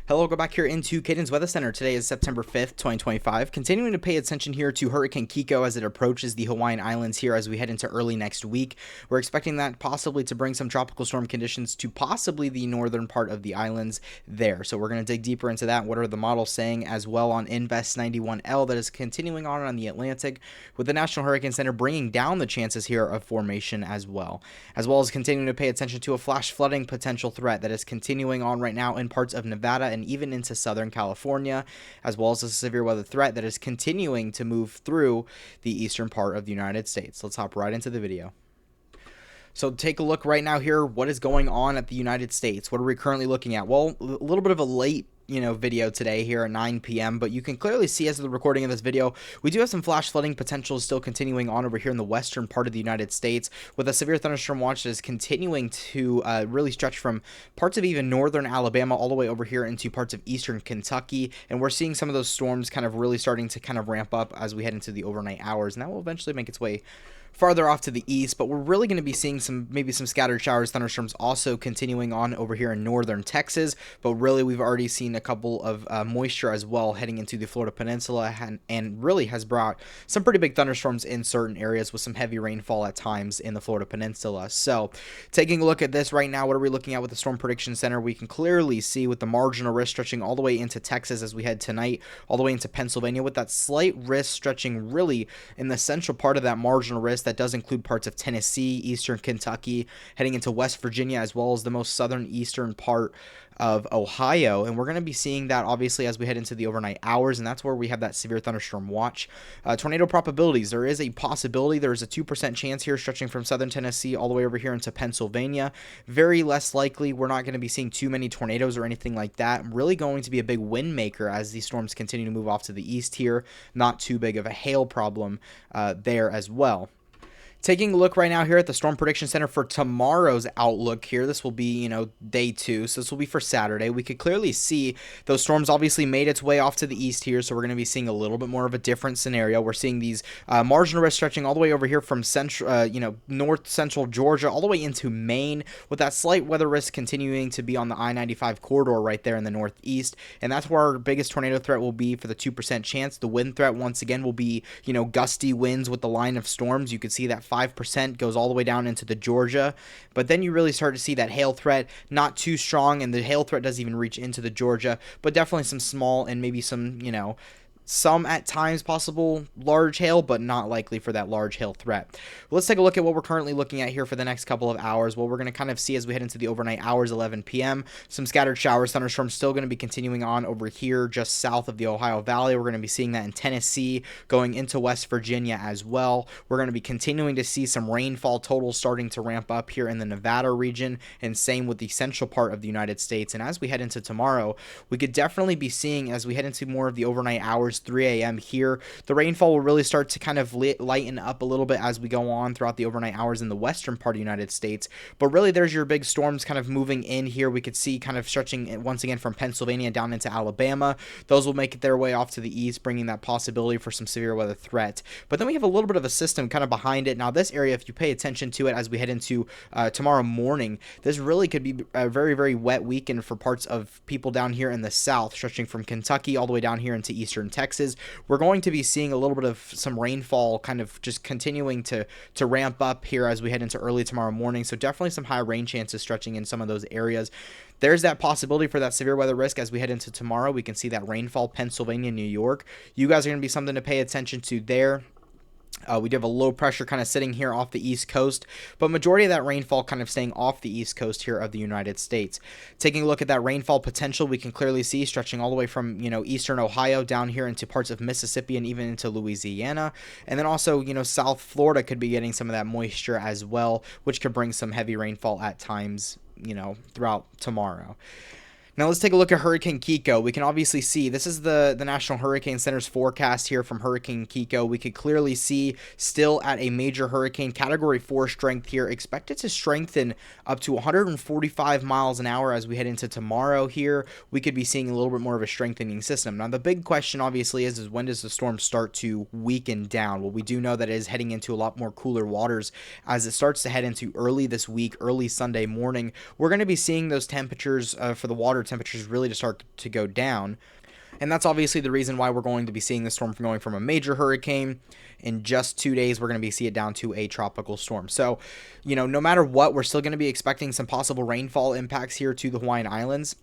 Hello, go back here into Caden's Weather Center. Today is September 5th, 2025. Continuing to pay attention here to Hurricane Kiko as it approaches the Hawaiian Islands here as we head into early next week. We're expecting that possibly to bring some tropical storm conditions to possibly the northern part of the islands there. So we're going to dig deeper into that. What are the models saying as well on Invest 91L that is continuing on the Atlantic, with the National Hurricane Center bringing down the chances here of formation as well as continuing to pay attention to a flash flooding potential threat that is continuing on right now in parts of Nevada and even into Southern California, as well as a severe weather threat that is continuing to move through the eastern part of the United States. Let's hop right into the video. So take a look right now here. What is going on at the United States? What are we currently looking at? Well, a little bit of a late video today here at 9 p.m. But you can clearly see as of the recording of this video, we do have some flash flooding potential still continuing on over here in the western part of the United States, with a severe thunderstorm watch that is continuing to really stretch from parts of even northern Alabama all the way over here into parts of eastern Kentucky. And we're seeing some of those storms kind of really starting to kind of ramp up as we head into the overnight hours, and that will eventually make its way farther off to the east. But we're really going to be seeing maybe some scattered showers, thunderstorms also continuing on over here in northern Texas. But really, we've already seen a couple of moisture as well heading into the Florida Peninsula, and really has brought some pretty big thunderstorms in certain areas with some heavy rainfall at times in the Florida Peninsula. So taking a look at this right now, what are we looking at with the Storm Prediction Center? We can clearly see with the marginal risk stretching all the way into Texas as we head tonight, all the way into Pennsylvania, with that slight risk stretching really in the central part of that marginal risk. That does include parts of Tennessee, eastern Kentucky, heading into West Virginia, as well as the most southern eastern part of Ohio. And we're going to be seeing that obviously as we head into the overnight hours, and that's where we have that severe thunderstorm watch. Tornado probabilities, there is a possibility, there is a 2% chance here stretching from southern Tennessee all the way over here into Pennsylvania. Very less likely. We're not going to be seeing too many tornadoes or anything like that. Really going to be a big wind maker as these storms continue to move off to the east here. Not too big of a hail problem there as well. Taking a look right now here at the Storm Prediction Center for tomorrow's outlook here. This will be, day 2. So this will be for Saturday. We could clearly see those storms obviously made its way off to the east here. So we're going to be seeing a little bit more of a different scenario. We're seeing these marginal risk stretching all the way over here from central, north central Georgia all the way into Maine, with that slight weather risk continuing to be on the I-95 corridor right there in the northeast. And that's where our biggest tornado threat will be for the 2% chance. The wind threat once again will be, gusty winds with the line of storms. You could see that 5% goes all the way down into the Georgia, but then you really start to see that hail threat not too strong, and the hail threat doesn't even reach into the Georgia, but definitely some small and maybe some at times possible large hail, but not likely for that large hail threat. Let's take a look at what we're currently looking at here for the next couple of hours. Well, we're going to kind of see as we head into the overnight hours, 11 p.m., some scattered showers, thunderstorms still going to be continuing on over here just south of the Ohio Valley. We're going to be seeing that in Tennessee, going into West Virginia as well. We're going to be continuing to see some rainfall totals starting to ramp up here in the Nevada region, and same with the central part of the United States. And as we head into tomorrow, we could definitely be seeing, as we head into more of the overnight hours, 3 a.m. here, the rainfall will really start to kind of lighten up a little bit as we go on throughout the overnight hours in the western part of the United States. But really, there's your big storms kind of moving in here. We could see kind of stretching once again from Pennsylvania down into Alabama. Those will make their way off to the east, bringing that possibility for some severe weather threat. But then we have a little bit of a system kind of behind it. Now, this area, if you pay attention to it as we head into tomorrow morning, this really could be a very, very wet weekend for parts of people down here in the south, stretching from Kentucky all the way down here into eastern Texas. We're going to be seeing a little bit of some rainfall kind of just continuing to ramp up here as we head into early tomorrow morning. So definitely some high rain chances stretching in some of those areas. There's that possibility for that severe weather risk as we head into tomorrow. We can see that rainfall, Pennsylvania, New York. You guys are going to be something to pay attention to there. We do have a low pressure kind of sitting here off the east coast, but majority of that rainfall kind of staying off the east coast here of the United States. Taking a look at that rainfall potential, we can clearly see stretching all the way from, eastern Ohio down here into parts of Mississippi and even into Louisiana. And then also, South Florida could be getting some of that moisture as well, which could bring some heavy rainfall at times, throughout tomorrow. Now let's take a look at Hurricane Kiko. We can obviously see this is the National Hurricane Center's forecast here from Hurricane Kiko. We could clearly see still at a major hurricane, category 4 strength here, expected to strengthen up to 145 miles an hour as we head into tomorrow here. We could be seeing a little bit more of a strengthening system. Now the big question obviously is when does the storm start to weaken down? Well, we do know that it is heading into a lot more cooler waters as it starts to head into early this week, early Sunday morning. We're going to be seeing those temperatures for the water water temperatures really to start to go down. And that's obviously the reason why we're going to be seeing the storm from going from a major hurricane in just 2 days. We're going to see it down to a tropical storm. So, no matter what, we're still going to be expecting some possible rainfall impacts here to the Hawaiian Islands.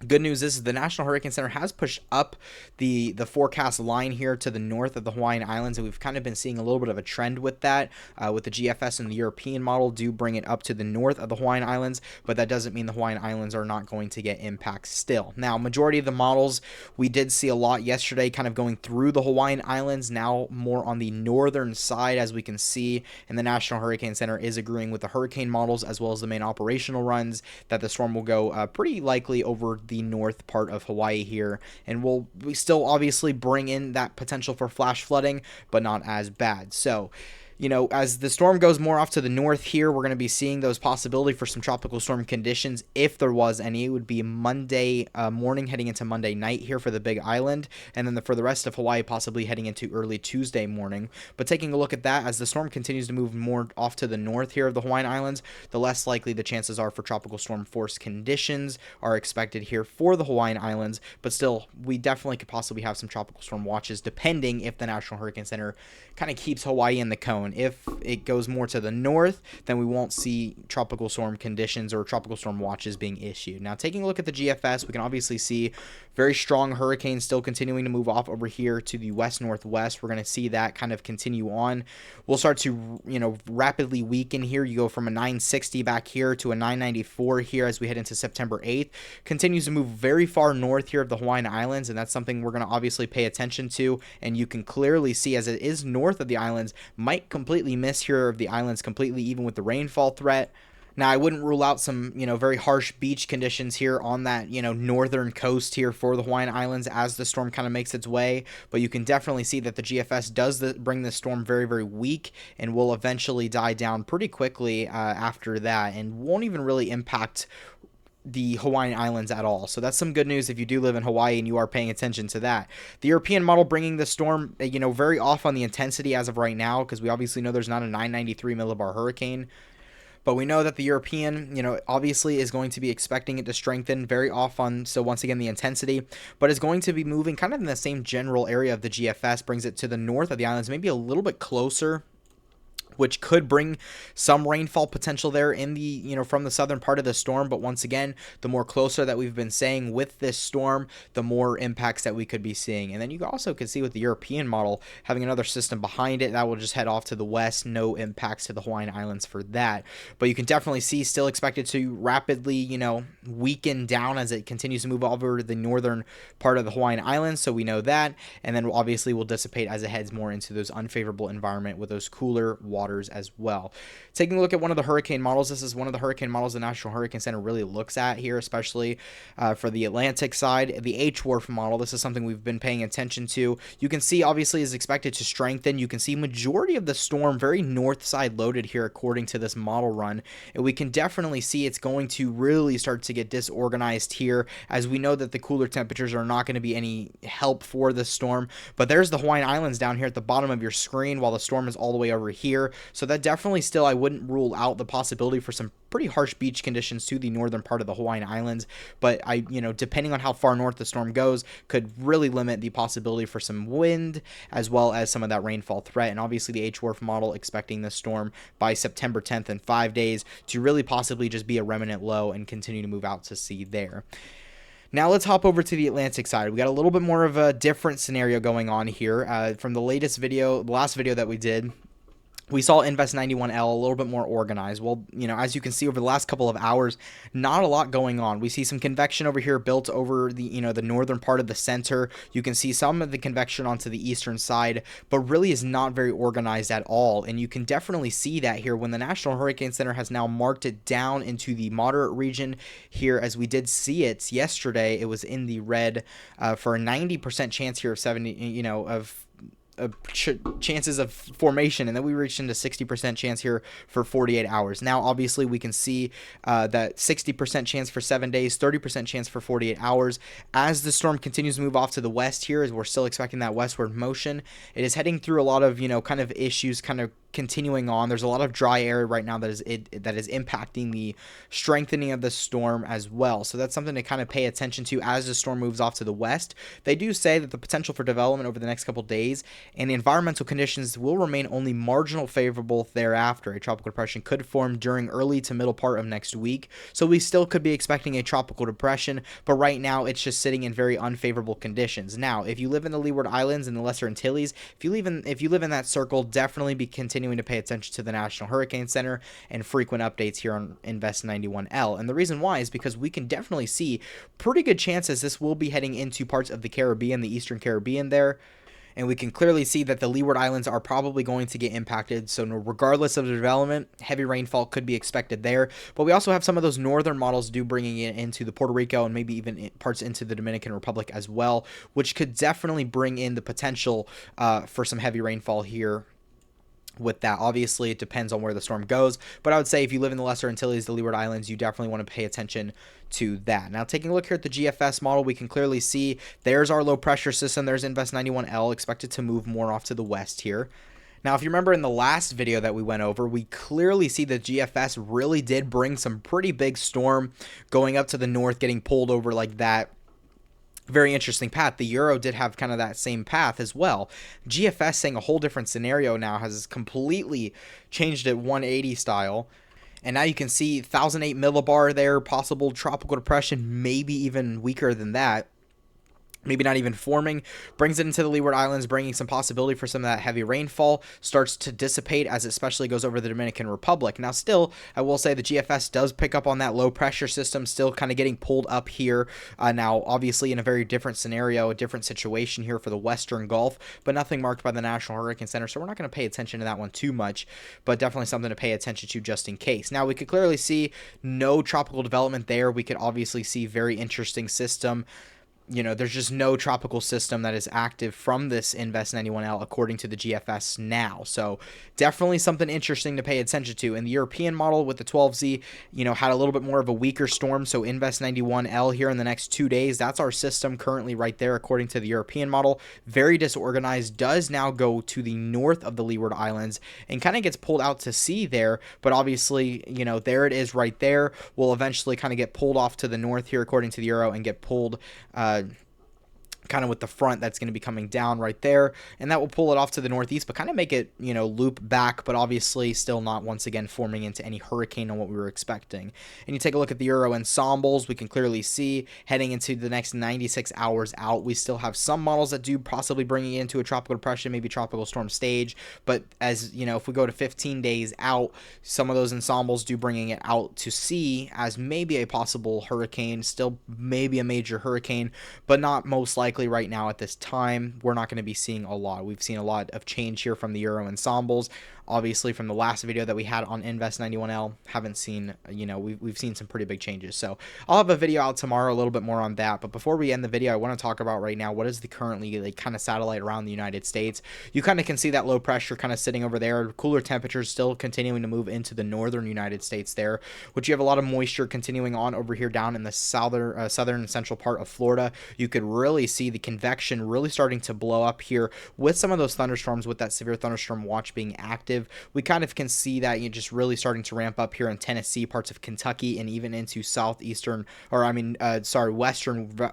Good news is the National Hurricane Center has pushed up the forecast line here to the north of the Hawaiian Islands, and we've kind of been seeing a little bit of a trend with that, with the GFS and the European model do bring it up to the north of the Hawaiian Islands, but that doesn't mean the Hawaiian Islands are not going to get impacts still. Now, majority of the models, we did see a lot yesterday kind of going through the Hawaiian Islands, now more on the northern side, as we can see, and the National Hurricane Center is agreeing with the hurricane models as well as the main operational runs that the storm will go pretty likely over the north part of Hawaii here, and we still obviously bring in that potential for flash flooding, but not as bad. So, as the storm goes more off to the north here, we're going to be seeing those possibility for some tropical storm conditions. If there was any, it would be Monday morning heading into Monday night here for the Big Island, and then for the rest of Hawaii, possibly heading into early Tuesday morning. But taking a look at that, as the storm continues to move more off to the north here of the Hawaiian Islands, the less likely the chances are for tropical storm force conditions are expected here for the Hawaiian Islands. But still, we definitely could possibly have some tropical storm watches, depending if the National Hurricane Center kind of keeps Hawaii in the cone. If it goes more to the north, then we won't see tropical storm conditions or tropical storm watches being issued. Now, taking a look at the GFS, we can obviously see very strong hurricanes still continuing to move off over here to the west-northwest. We're going to see that kind of continue on. We'll start to, rapidly weaken here. You go from a 960 back here to a 994 here as we head into September 8th. Continues to move very far north here of the Hawaiian Islands, and that's something we're going to obviously pay attention to. And you can clearly see, as it is north of the islands, might completely miss here of the islands completely, even with the rainfall threat. Now, I wouldn't rule out some, very harsh beach conditions here on that, northern coast here for the Hawaiian Islands as the storm kind of makes its way. But you can definitely see that the GFS does bring the storm very, very weak and will eventually die down pretty quickly after that, and won't even really impact the Hawaiian Islands at all. So that's some good news if you do live in Hawaii and you are paying attention to that. The European model bringing the storm, very off on the intensity as of right now, because we obviously know there's not a 993 millibar hurricane. But we know that the European, obviously is going to be expecting it to strengthen very off on, so once again, the intensity, but is going to be moving kind of in the same general area of the GFS, brings it to the north of the islands, maybe a little bit closer, which could bring some rainfall potential there in the, from the southern part of the storm. But once again, the more closer that we've been saying with this storm, the more impacts that we could be seeing. And then you also could see with the European model having another system behind it that will just head off to the west, no impacts to the Hawaiian Islands for that. But you can definitely see still expected to rapidly, weaken down as it continues to move over the northern part of the Hawaiian Islands. So we know that. And then obviously will dissipate as it heads more into those unfavorable environment with those cooler waters as well. Taking a look at one of the hurricane models, this is one of the hurricane models the National Hurricane Center really looks at here, especially for the Atlantic side. The HWRF model, this is something we've been paying attention to. You can see obviously is expected to strengthen. You can see majority of the storm very north side loaded here according to this model run, and we can definitely see it's going to really start to get disorganized here, as we know that the cooler temperatures are not going to be any help for the storm. But there's the Hawaiian Islands down here at the bottom of your screen, while the storm is all the way over here. So that definitely still, I wouldn't rule out the possibility for some pretty harsh beach conditions to the northern part of the Hawaiian Islands. But depending on how far north the storm goes, could really limit the possibility for some wind as well as some of that rainfall threat. And obviously the HWRF model expecting the storm by September 10th in 5 days to really possibly just be a remnant low and continue to move out to sea there. Now let's hop over to the Atlantic side. We got a little bit more of a different scenario going on here from the last video that we did. We saw Invest 91L a little bit more organized. Well, as you can see over the last couple of hours, not a lot going on. We see some convection over here built over the, the northern part of the center. You can see some of the convection onto the eastern side, but really is not very organized at all. And you can definitely see that here when the National Hurricane Center has now marked it down into the moderate region here, as we did see it yesterday. It was in the red for a 90% chance here of 70, chances of formation, and then we reached into 60% chance here for 48 hours. Now obviously we can see that 60% chance for 7 days, 30% chance for 48 hours. As the storm continues to move off to the west here, as we're still expecting that westward motion, it is heading through a lot of kind of issues, kind of continuing on. There's a lot of dry air right now that is impacting the strengthening of the storm as well. So that's something to kind of pay attention to as the storm moves off to the west. They do say that the potential for development over the next couple days and the environmental conditions will remain only marginal favorable thereafter. A tropical depression could form during early to middle part of next week. So we still could be expecting a tropical depression, but right now it's just sitting in very unfavorable conditions. Now, if you live in the Leeward Islands and the Lesser Antilles, if you live in that circle, definitely be continuing to pay attention to the National Hurricane Center and frequent updates here on Invest 91L. And the reason why is because we can definitely see pretty good chances this will be heading into parts of the Caribbean, the Eastern Caribbean there. And we can clearly see that the Leeward Islands are probably going to get impacted. So regardless of the development, heavy rainfall could be expected there. But we also have some of those northern models bringing it into the Puerto Rico and maybe even parts into the Dominican Republic as well, which could definitely bring in the potential for some heavy rainfall here. With that, obviously, it depends on where the storm goes. But I would say if you live in the Lesser Antilles, the Leeward Islands, you definitely want to pay attention to that. Now, taking a look here at the GFS model, we can clearly see there's our low pressure system. There's Invest 91L expected to move more off to the west here. Now, if you remember in the last video that we went over, we clearly see that GFS really did bring some pretty big storm going up to the north, getting pulled over like that. Very interesting path. The Euro did have kind of that same path as well. GFS saying a whole different scenario now, has completely changed it 180 style. And now you can see 1,008 millibar there, possible tropical depression, maybe even weaker than that. Maybe not even forming, brings it into the Leeward Islands, bringing some possibility for some of that heavy rainfall, starts to dissipate as it especially goes over the Dominican Republic. Now, still, I will say the GFS does pick up on that low pressure system, still kind of getting pulled up here. Now, obviously, in a very different scenario, a different situation here for the Western Gulf, but nothing marked by the National Hurricane Center, so we're not going to pay attention to that one too much, but definitely something to pay attention to just in case. Now, we could clearly see no tropical development there. We could obviously see very interesting system. You know, there's just no tropical system that is active from this Invest 91L according to the GFS now. So definitely something interesting to pay attention to. In the European model with the 12Z, you know, had a little bit more of a weaker storm. So Invest 91L here in the next 2 days, that's our system currently right there according to the European model. Very disorganized, does now go to the north of the Leeward Islands and kind of gets pulled out to sea there. But obviously, you know, there it is right there. Will eventually kind of get pulled off to the north here according to the Euro and get pulled kind of with the front that's going to be coming down right there, and that will pull it off to the northeast, but kind of make it, you know, loop back, but obviously still not once again forming into any hurricane on what we were expecting. And you take a look at the Euro ensembles, we can clearly see heading into the next 96 hours out, we still have some models that do possibly bring it into a tropical depression, maybe tropical storm stage, but as you know, if we go to 15 days out, some of those ensembles do bringing it out to sea as maybe a possible hurricane, still maybe a major hurricane, but not most likely right now at this time. We're not going to be seeing a lot. We've seen a lot of change here from the Euro ensembles. Obviously, from the last video that we had on Invest 91L, haven't seen, you know, we've seen some pretty big changes. So I'll have a video out tomorrow, a little bit more on that. But before we end the video, I want to talk about right now what is the currently like kind of satellite around the United States. You kind of can see that low pressure kind of sitting over there. Cooler temperatures still continuing to move into the northern United States there, which you have a lot of moisture continuing on over here down in the southern and central part of Florida. You could really see the convection really starting to blow up here with some of those thunderstorms, with that severe thunderstorm watch being active. We kind of can see that you're just really starting to ramp up here in Tennessee, parts of Kentucky, and even into western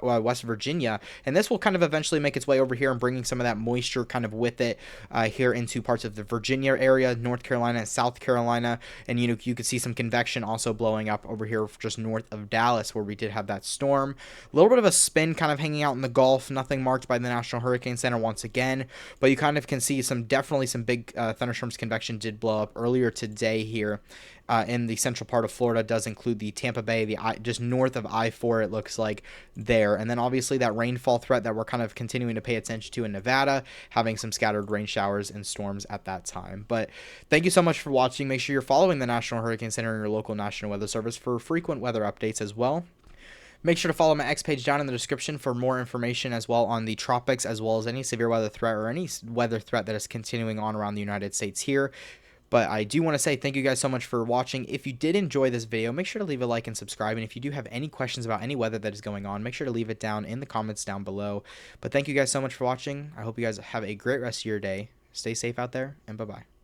West Virginia. And this will kind of eventually make its way over here and bringing some of that moisture kind of with it here into parts of the Virginia area, North Carolina, and South Carolina. And you could see some convection also blowing up over here just north of Dallas, where we did have that storm. A little bit of a spin kind of hanging out in the Gulf, nothing marked by the National Hurricane Center once again, but you kind of can see definitely some big thunderstorms. Convection did blow up earlier today here in the central part of Florida. Does include the Tampa Bay, just north of I-4, it looks like there. And then obviously that rainfall threat that we're kind of continuing to pay attention to in Nevada, having some scattered rain showers and storms at that time. But thank you so much for watching. Make sure you're following the National Hurricane Center and your local National Weather Service for frequent weather updates as well. Make sure to follow my X page down in the description for more information as well on the tropics, as well as any severe weather threat or any weather threat that is continuing on around the United States here. But I do want to say thank you guys so much for watching. If you did enjoy this video, make sure to leave a like and subscribe. And if you do have any questions about any weather that is going on, make sure to leave it down in the comments down below. But thank you guys so much for watching. I hope you guys have a great rest of your day. Stay safe out there, and bye-bye.